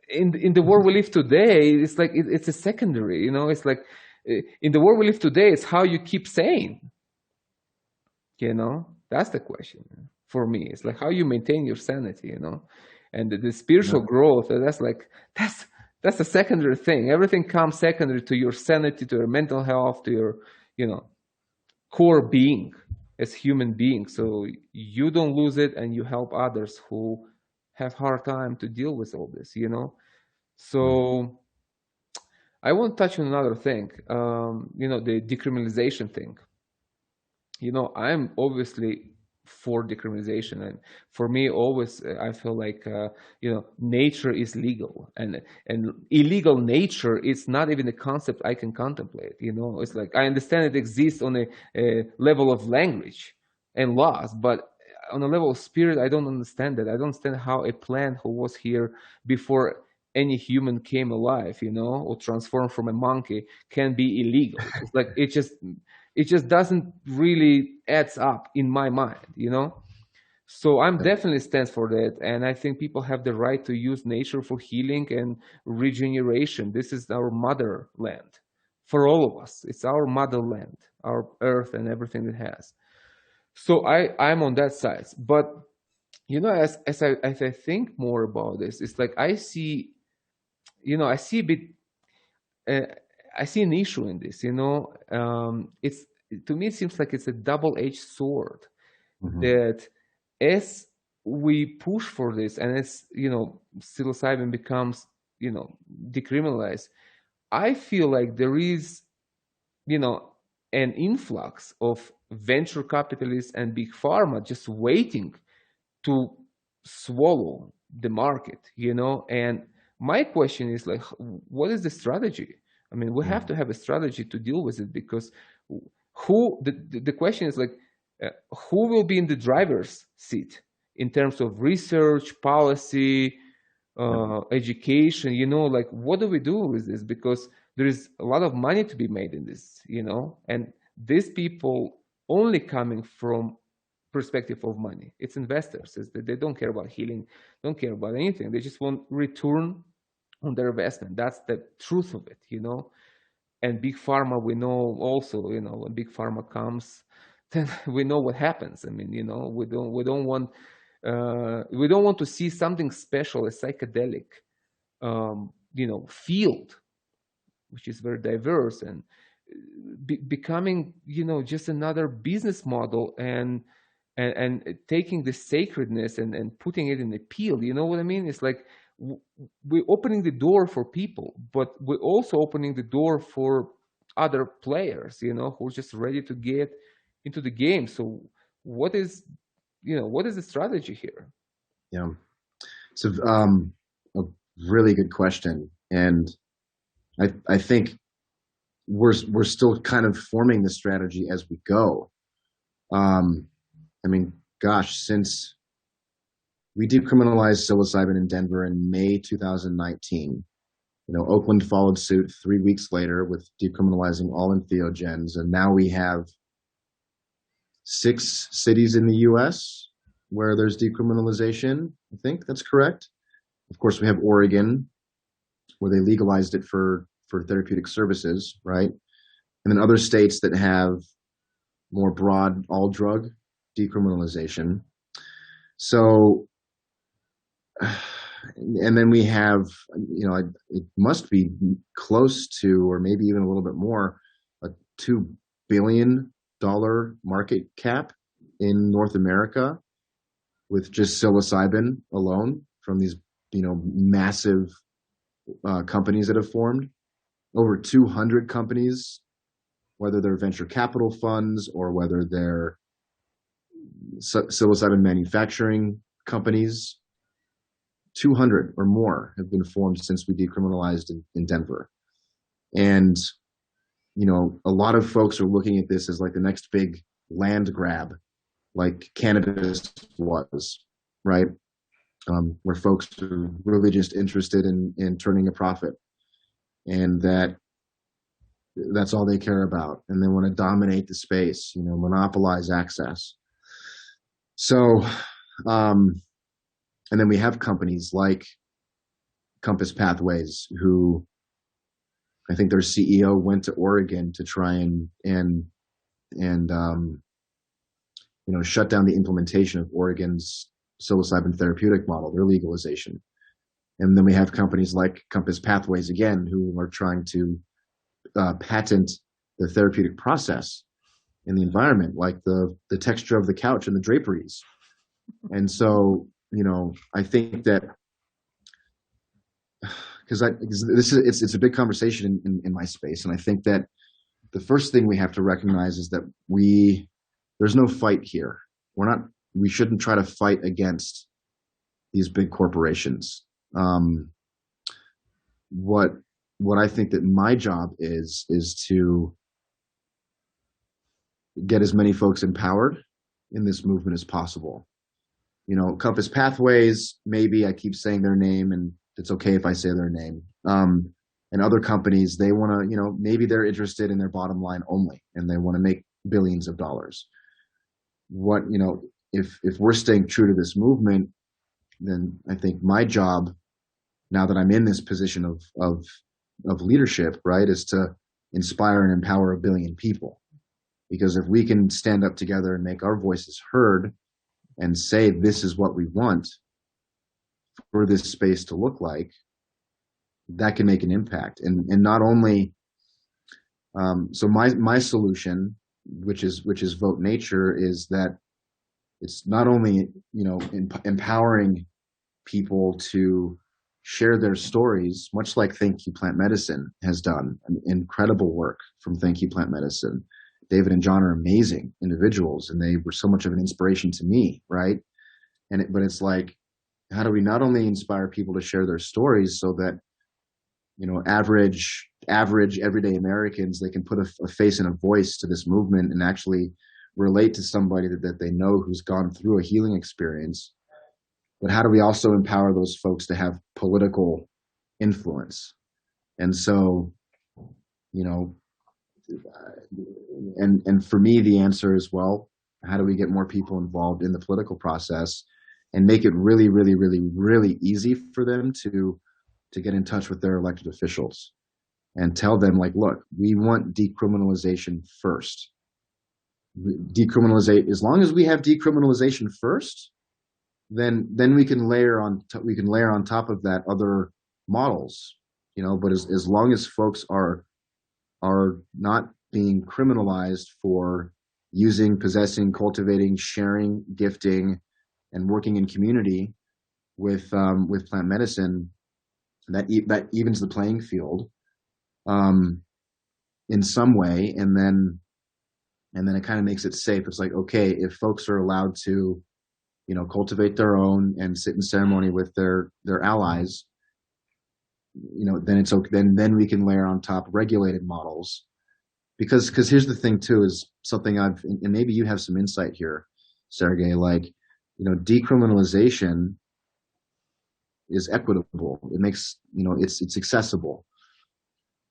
in the world we live today, it's like it's a secondary, you know. It's like in the world we live today, it's how you keep sane, you know. That's the question for me. It's like how you maintain your sanity, you know. And the spiritual growth, that's a secondary thing. Everything comes secondary to your sanity, to your mental health, to your, you know, core being as human beings. So you don't lose it, and you help others who have hard time to deal with all this, you know. So I want to touch on another thing, you know, the decriminalization thing. You know, I'm obviously for decriminalization, and for me always I feel like you know, nature is legal, and illegal nature is not even a concept I can contemplate, you know. It's like I understand it exists on a level of language and laws, but on a level of spirit I don't understand that. I don't understand how a plant who was here before any human came alive, you know, or transformed from a monkey can be illegal. It's like it just doesn't really adds up in my mind, you know. So I'm definitely stands for that, and I think people have the right to use nature for healing and regeneration. This is our motherland for all of us. It's our motherland, our earth and everything it has. So I'm on that side. But you know, as I think more about this, it's like I see, you know, I see a bit uh, I see an issue in this. You know, it's to me it seems like it's a double-edged sword. That as we push for this, and as you know, psilocybin becomes, you know, decriminalized, I feel like there is, you know, an influx of venture capitalists and big pharma just waiting to swallow the market, you know. And my question is like, what is the strategy? I mean, we have to have a strategy to deal with it, because the question is like, who will be in the driver's seat in terms of research, policy, education, like what do we do with this? Because there is a lot of money to be made in this, and these people only coming from perspective of money. It's investors. They don't care about healing, don't care about anything. They just want return on their investment. That's the truth of it, And big pharma, we know also, when big pharma comes, then we know what happens. I mean, we don't want to see something special, a psychedelic, field, which is very diverse, and becoming, just another business model, and taking the sacredness and putting it in the pill. You know what I mean? It's like we're opening the door for people, but we're also opening the door for other players, who are just ready to get into the game. So what is the strategy here? Yeah, it's a really good question, and I think we're still kind of forming the strategy as we go. I mean, gosh, since we decriminalized psilocybin in Denver in May 2019, Oakland followed suit 3 weeks later with decriminalizing all entheogens, and now we have 6 cities in the U.S. where there's decriminalization. I think that's correct. Of course, we have Oregon, where they legalized it for therapeutic services, right? And then other states that have more broad all drug decriminalization. So, and then we have, it must be close to, or maybe even a little bit more, a $2 billion market cap in North America with just psilocybin alone from these, massive companies that have formed. Over 200 companies, whether they're venture capital funds or whether they're psilocybin manufacturing companies, 200 or more have been formed since we decriminalized in Denver. And, a lot of folks are looking at this as like the next big land grab, like cannabis was, right? Where folks are really just interested in turning a profit, and that's all they care about. And they want to dominate the space, monopolize access. So, and then we have companies like Compass Pathways, who I think their CEO went to Oregon to try and shut down the implementation of Oregon's psilocybin therapeutic model, their legalization. And then we have companies like Compass Pathways again, who are trying to patent the therapeutic process in the environment, like the texture of the couch and the draperies. And so, I think that because it's a big conversation in my space, and I think that the first thing we have to recognize is that there's no fight here. We shouldn't try to fight against these big corporations. What I think that my job is to get as many folks empowered in this movement as possible. Compass Pathways, maybe I keep saying their name, and it's okay if I say their name. And other companies, they want to, maybe they're interested in their bottom line only, and they want to make billions of dollars. If we're staying true to this movement, then I think my job, now that I'm in this position of leadership, right, is to inspire and empower 1 billion people. Because if we can stand up together and make our voices heard and say, this is what we want for this space to look like, that can make an impact. And not only, so my solution, which is Vote Nature, is that it's not only, empowering people to share their stories, much like Thank You Plant Medicine has done incredible work from Thank You Plant Medicine. David and John are amazing individuals, and they were so much of an inspiration to me, right? But it's like, how do we not only inspire people to share their stories so that, average everyday Americans, they can put a face and a voice to this movement and actually relate to somebody that they know who's gone through a healing experience, but how do we also empower those folks to have political influence? And so, you know, and for me, the answer is, well, how do we get more people involved in the political process and make it really, really, really, really easy for them to get in touch with their elected officials and tell them, like, look, we want decriminalization first. Decriminalizate, as long as we have decriminalization first, then we can layer on top of that other models, you know. But as long as folks are not being criminalized for using, possessing, cultivating, sharing, gifting, and working in community with plant medicine, that evens the playing field in some way, and then it kind of makes it safe. It's like, okay, if folks are allowed to, you know, cultivate their own and sit in ceremony with their allies, you know, then it's okay. Then we can layer on top regulated models, because here's the thing too, is something and maybe you have some insight here, Sergey. Like, you know, decriminalization is equitable. It makes, you know, it's accessible.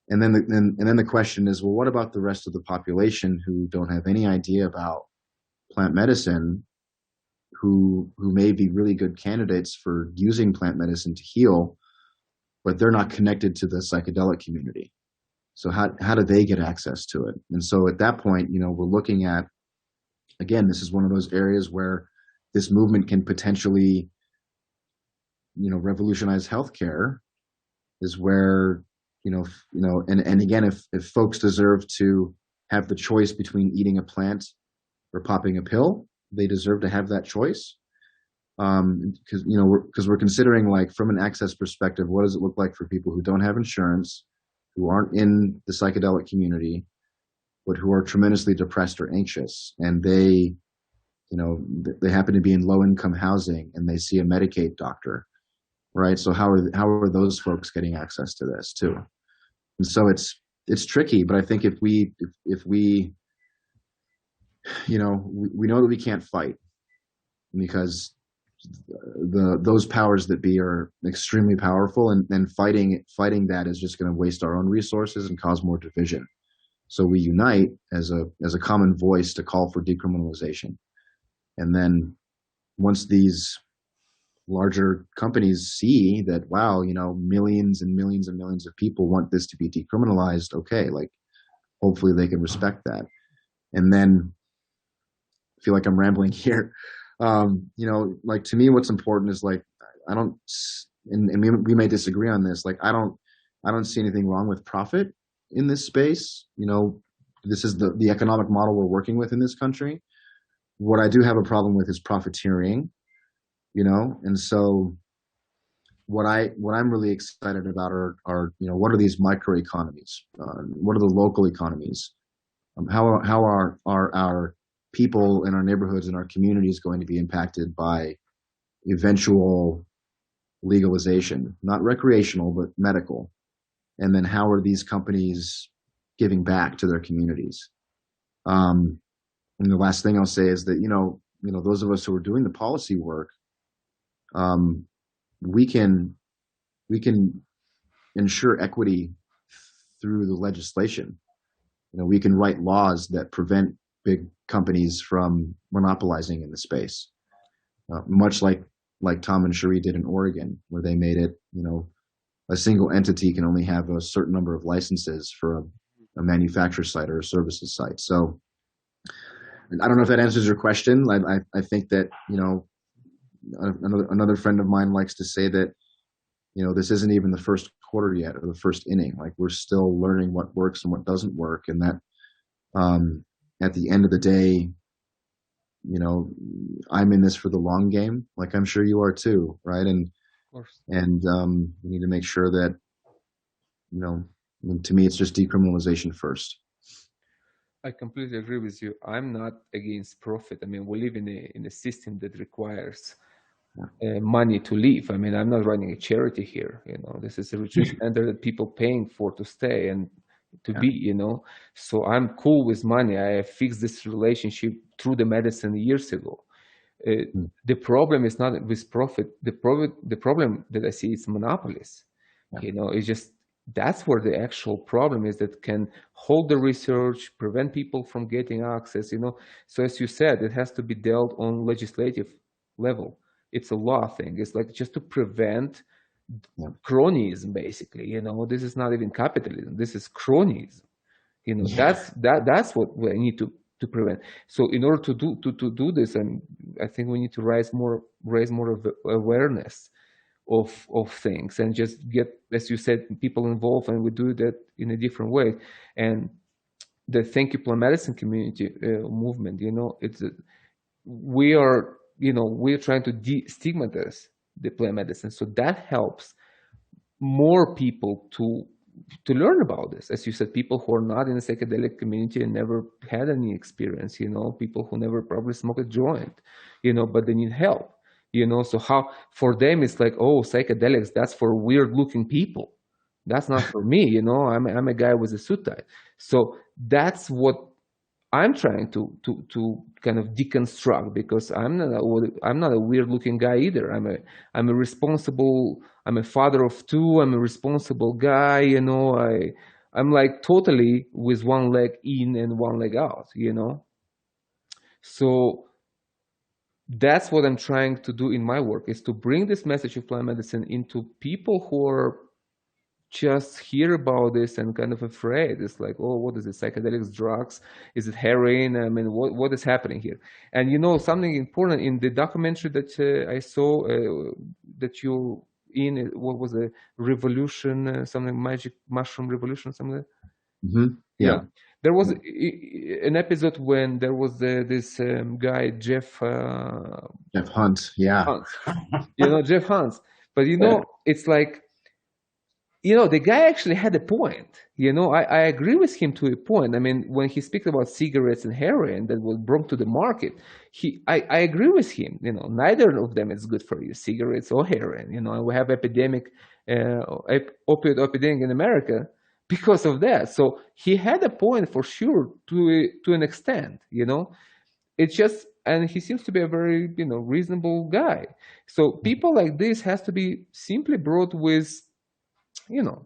And then the question is, well, what about the rest of the population who don't have any idea about plant medicine, who may be really good candidates for using plant medicine to heal, but they're not connected to the psychedelic community? So how do they get access to it? And so at that point, you know, we're looking at, again, this is one of those areas where this movement can potentially, you know, revolutionize healthcare, is where, and again, if folks deserve to have the choice between eating a plant or popping a pill, they deserve to have that choice. Because, you know, we're considering, like, from an access perspective, what does it look like for people who don't have insurance, who aren't in the psychedelic community, but who are tremendously depressed or anxious, and they, you know, they happen to be in low income housing and they see a Medicaid doctor, right? So how are those folks getting access to this too? And so it's tricky, but I think if we, you know, we know that we can't fight, because those powers that be are extremely powerful, and fighting that is just going to waste our own resources and cause more division. So we unite as a common voice to call for decriminalization. And then once these larger companies see that, wow, you know, millions and millions and millions of people want this to be decriminalized, okay, like, hopefully they can respect that. And then, I feel like I'm rambling here. You know, like, to me, what's important is, like, I don't, and we may disagree on this, like, I don't see anything wrong with profit in this space. You know, this is the economic model we're working with in this country. What I do have a problem with is profiteering, you know. And so what I'm really excited about are, you know, what are these microeconomies? What are the local economies? How are our people in our neighborhoods and our communities going to be impacted by eventual legalization, not recreational, but medical? And then how are these companies giving back to their communities? And the last thing I'll say is that, you know, those of us who are doing the policy work, we can ensure equity through the legislation. You know, we can write laws that prevent big companies from monopolizing in the space, much like Tom and Cherie did in Oregon, where they made it, you know, a single entity can only have a certain number of licenses for a manufacturer site or a services site. So I don't know if that answers your question. I think that, you know, another friend of mine likes to say that, you know, this isn't even the first quarter yet, or the first inning. Like, we're still learning what works and what doesn't work. And that, at the end of the day, you know, I'm in this for the long game, like I'm sure you are too, right? And we need to make sure that, you know, I mean, to me, it's just decriminalization first. I completely agree with you. I'm not against profit. I mean, we live in a system that requires money to live. I mean, I'm not running a charity here. You know, this is a retreat center that people paying for to stay and to be. You know, so I'm cool with money. I fixed this relationship through the medicine years ago. Mm. The problem is not with profit. The problem that I see is monopolies. Yeah. It's just that's where the actual problem is, that can hold the research, prevent people from getting access. So as you said, it has to be dealt on legislative level. It's a law thing. It's like just to prevent Yeah. cronyism, basically. This is not even capitalism. This is cronyism. Yeah. That's what we need to prevent. So in order to do this, and I think we need to raise more awareness of things, and just get, as you said, people involved, and we do that in a different way. And the Thank You Plant Medicine community movement, it's we're trying to destigmatize the plant medicine, so that helps more people to learn about this. As you said, people who are not in the psychedelic community and never had any experience, people who never probably smoked a joint, but they need help, so how for them it's like, oh, psychedelics, that's for weird looking people, that's not for me. I'm a guy with a suit tie. So that's what I'm trying to kind of deconstruct, because I'm not a weird looking guy either. I'm a responsible. I'm a father of two. I'm a responsible guy. I'm like totally with one leg in and one leg out. So that's what I'm trying to do in my work, is to bring this message of plant medicine into people who are just hear about this and kind of afraid. It's like, oh, what is it? Psychedelics, drugs? Is it heroin? I mean, what is happening here? And something important in the documentary that I saw that you in, what was a revolution, something magic mushroom revolution, something like that? Mm-hmm. Yeah. There was an episode when there was this guy, Jeff Hunt. Yeah. Hunt. Jeff Hunt. But it's like, the guy actually had a point. I agree with him to a point. I mean, when he speaks about cigarettes and heroin that was brought to the market, I agree with him. Neither of them is good for you, cigarettes or heroin. And we have opioid epidemic in America because of that. So he had a point for sure to an extent. It's just, and he seems to be a very reasonable guy. So people like this has to be simply brought with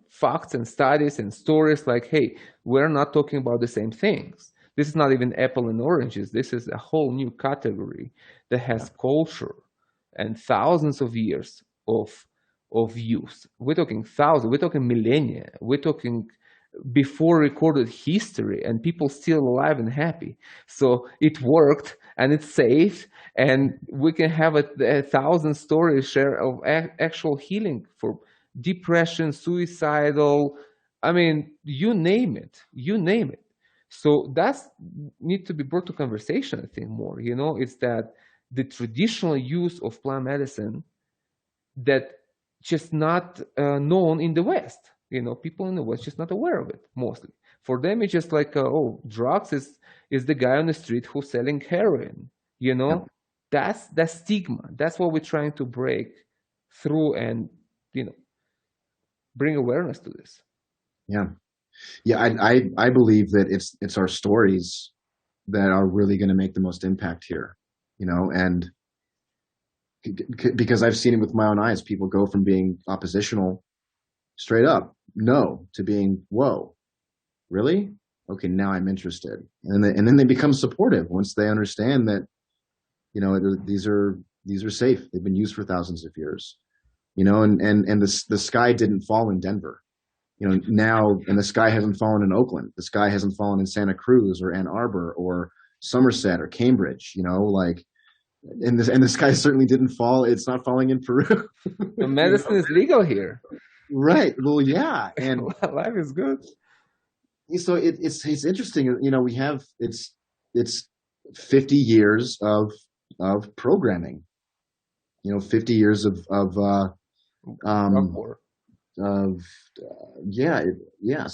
facts and studies and stories, like, hey, we're not talking about the same things. This is not even apple and oranges. This is a whole new category that has culture and thousands of years of use. We're talking thousands, we're talking millennia, we're talking before recorded history, and people still alive and happy. So it worked, and it's safe, and we can have a thousand stories share of actual healing for depression, suicidal, I mean, you name it. So that's need to be brought to conversation, I think, more. It's that the traditional use of plant medicine that just not known in the West. People in the West just not aware of it mostly. For them, it's just like, oh, drugs is the guy on the street who's selling heroin. That's that stigma. That's what we're trying to break through, and bring awareness to this. I believe that it's our stories that are really going to make the most impact here, and because I've seen it with my own eyes. People go from being oppositional, straight up no, to being, whoa, really? Okay, now I'm interested, and then they become supportive once they understand that these are safe. They've been used for thousands of years. And the sky didn't fall in Denver, now, and the sky hasn't fallen in Oakland. The sky hasn't fallen in Santa Cruz or Ann Arbor or Somerset or Cambridge, and the sky certainly didn't fall. It's not falling in Peru. The medicine is legal here. Right. Well, yeah. And life is good. So it's interesting. We have, it's 50 years of programming, 50 years of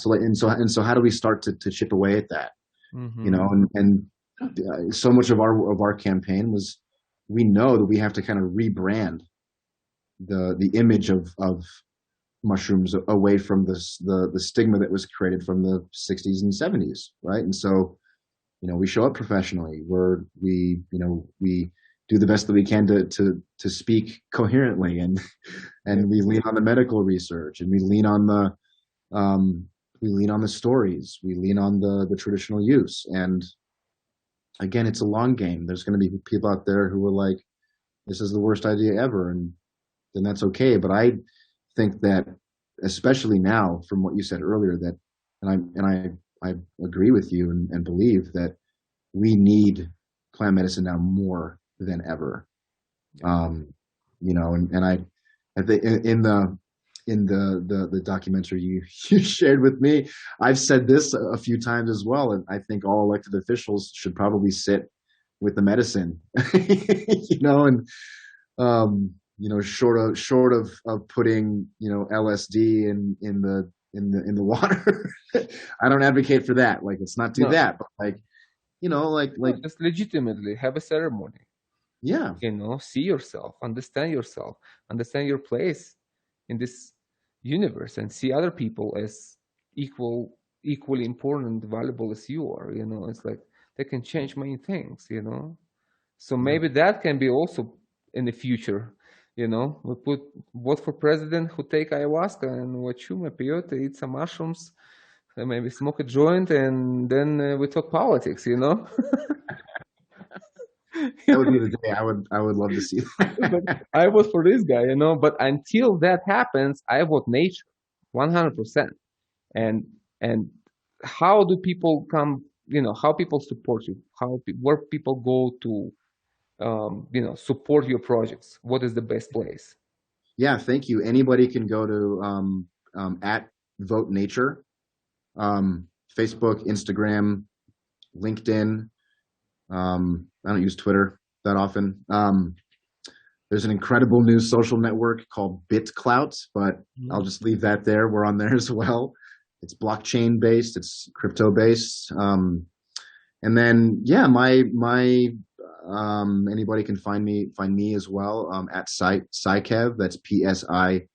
So how do we start to chip away at that? Mm-hmm. So much of our campaign was, we know that we have to kind of rebrand the image of mushrooms away from the stigma that was created from the 60s and 70s, right? And so we show up professionally, we do the best that we can to speak coherently, and we lean on the medical research, and we lean on the stories, we lean on the traditional use. And again, it's a long game. There's going to be people out there who are like, this is the worst idea ever, and then that's okay. But I think that, especially now, from what you said earlier, that, I agree with you, and believe that we need plant medicine now more than ever. And I think in the documentary you shared with me, I've said this a few times as well, and I think all elected officials should probably sit with the medicine, short of putting, LSD in the water. I don't advocate for that. Like, let's not do that, but like just legitimately have a ceremony. Yeah. See yourself, understand your place in this universe, and see other people as equally important, valuable as you are. It's like they can change many things. So maybe that can be also in the future. We put vote for president who take ayahuasca and what chume peyote, eat some mushrooms, maybe smoke a joint, and then we talk politics. That would be the day. I would love to see that. But I vote for this guy, But until that happens, I vote nature, 100%. And how do people come? How people support you? Where people go to, support your projects? What is the best place? Yeah, thank you. Anybody can go to at Vote Nature, Facebook, Instagram, LinkedIn. I don't use Twitter that often. There's an incredible new social network called BitClout, but I'll just leave that there. We're on there as well. It's blockchain based. It's crypto based. And then, yeah, anybody can find me as well at Psykev. That's PSIKEV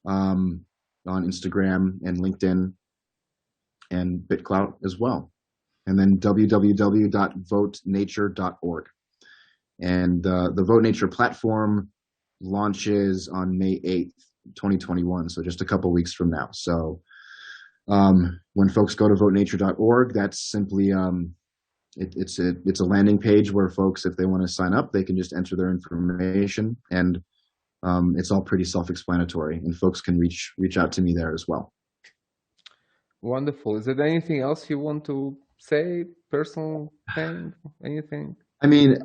on Instagram and LinkedIn and BitClout as well. And then www.votenature.org. And the Vote Nature platform launches on May 8th, 2021, so just a couple weeks from now. So when folks go to votenature.org, that's simply it's a landing page where folks, if they want to sign up, they can just enter their information, and it's all pretty self-explanatory, and folks can reach out to me there as well. Wonderful. Is there anything else you want to say, personal thing, anything? I mean,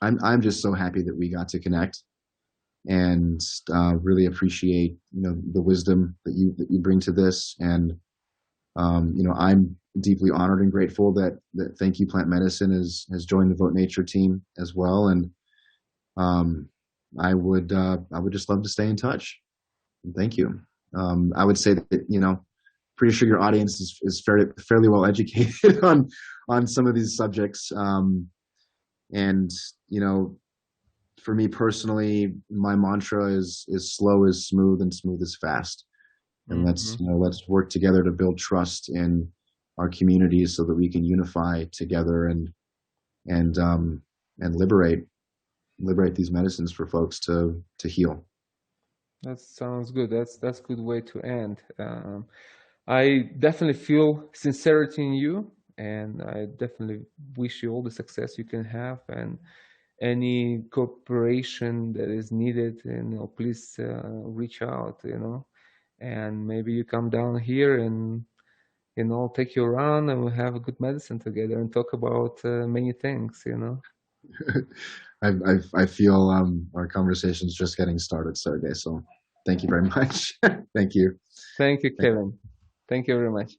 I'm just so happy that we got to connect, and really appreciate the wisdom that you bring to this. And I'm deeply honored and grateful that Thank You Plant Medicine has joined the Vote Nature team as well. And I would just love to stay in touch. Thank you. I would say that pretty sure your audience is fairly well educated on some of these subjects. And for me personally, my mantra is slow is smooth and smooth is fast. And let's work together to build trust in our communities so that we can unify together and liberate these medicines for folks to heal. That sounds good. That's a good way to end. I definitely feel sincerity in you, and I definitely wish you all the success you can have, and any cooperation that is needed, please reach out, and maybe you come down here and I'll take you around and we'll have a good medicine together and talk about many things, I feel our conversation is just getting started, Sergey. So thank you very much. Thank you. Thank you, Kevin. Thank you very much.